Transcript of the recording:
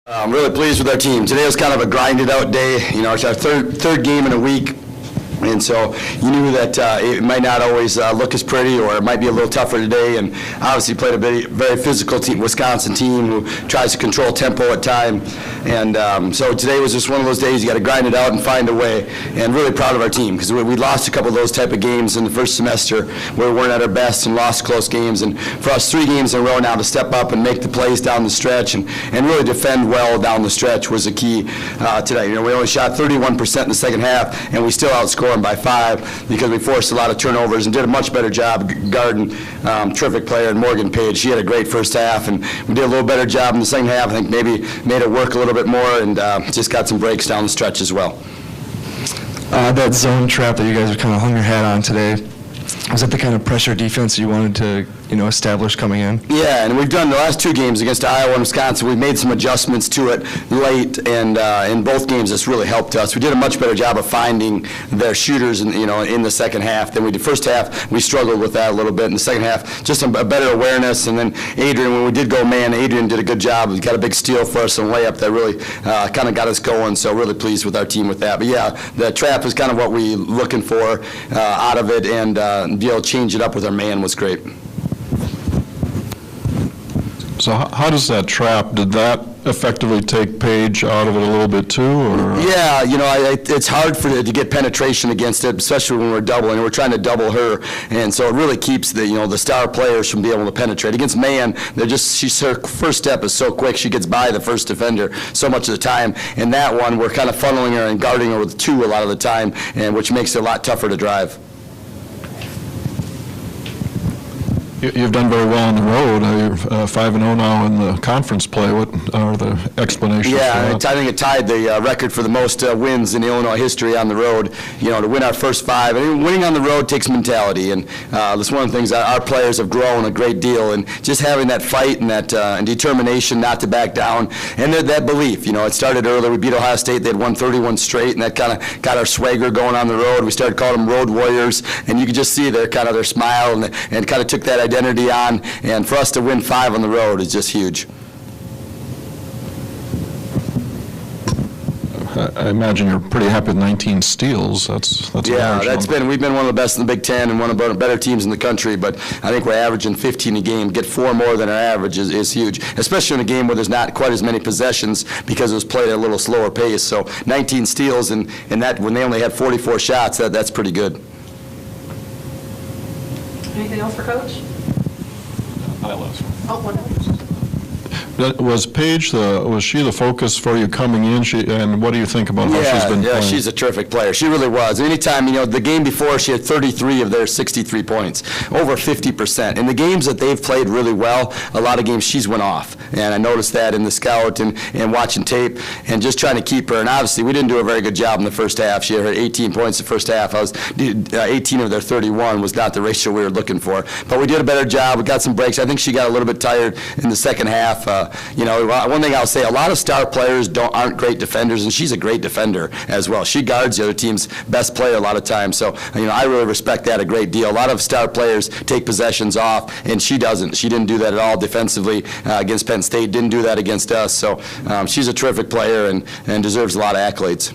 I'm really pleased with our team. Today was kind of a grinded out day. You know, it's our third game in a week. And so you knew that it might not always look as pretty, or it might be a little tougher today. And obviously played a very physical team, Wisconsin team who tries to control tempo at time. And so today was just one of those days you got to grind it out and find a way. And really proud of our team because we lost a couple of those type of games in the first semester where we weren't at our best and lost close games. And for us, 3 games in a row now to step up and make the plays down the stretch and really defend well down the stretch was the key today. You know, we only shot 31% in the second half, and we still outscored by 5 because we forced a lot of turnovers and did a much better job guarding terrific player in Morgan Page. She had a great first half, and we did a little better job in the second half. I think maybe made it work a little bit more and just got some breaks down the stretch as well. That zone trap that you guys kind of hung your hat on today, was that the kind of pressure defense you wanted to, establish coming in? Yeah, and we've done the last 2 games against Iowa and Wisconsin. We've made some adjustments to it late, and in both games, it's really helped us. We did a much better job of finding their shooters, in the second half than we did. First half, we struggled with that a little bit. In the second half, just a better awareness. And then Adrian, when we did go man, Adrian did a good job. He got a big steal for us on layup that really kind of got us going. So really pleased with our team with that. But yeah, the trap is kind of what we looking for out of it, and be able to change it up with our man was great. So how does that trap, did that effectively take Paige out of it a little bit too? Or? Yeah, it's hard to get penetration against it, especially when we're doubling. We're trying to double her, and so it really keeps the star players from being able to penetrate. Against man, her first step is so quick, she gets by the first defender so much of the time. And that one, we're kind of funneling her and guarding her with 2 a lot of the time, and which makes it a lot tougher to drive. You've done very well on the road. You're 5-0 now in the conference play. What are the explanations? Yeah, for that? I think it tied the record for the most wins in Illinois history on the road. To win our first 5. And winning on the road takes mentality, and that's one of the things our players have grown a great deal. And just having that fight and that and determination not to back down, and that belief. It started early. We beat Ohio State. They had won 31 straight, and that kind of got our swagger going on the road. We started calling them road warriors, and you could just see their smile and kind of took that identity on, and for us to win 5 on the road is just huge. I imagine you're pretty happy with 19 steals. That's yeah. We've been one of the best in the Big Ten and one of the better teams in the country. But I think we're averaging 15 a game. Get 4 more than our average is huge, especially in a game where there's not quite as many possessions because it was played at a little slower pace. So 19 steals and that when they only had 44 shots, that's pretty good. Anything else for Coach? Was Paige was she the focus for you coming in? And what do you think about how she's been playing? Yeah, she's a terrific player. She really was. Anytime, the game before, she had 33 of their 63 points, over 50%. In the games that they've played really well, a lot of games she's went off. And I noticed that in the scout and watching tape and just trying to keep her. And obviously, we didn't do a very good job in the first half. She had 18 points the first half. 18 of their 31 was not the ratio we were looking for. But we did a better job. We got some breaks. I think she got a little bit tired in the second half. One thing I'll say, a lot of star players aren't great defenders, and she's a great defender as well. She guards the other team's best player a lot of times. So, I really respect that a great deal. A lot of star players take possessions off, and she doesn't. She didn't do that at all defensively against Penn State, didn't do that against us. So she's a terrific player and deserves a lot of accolades.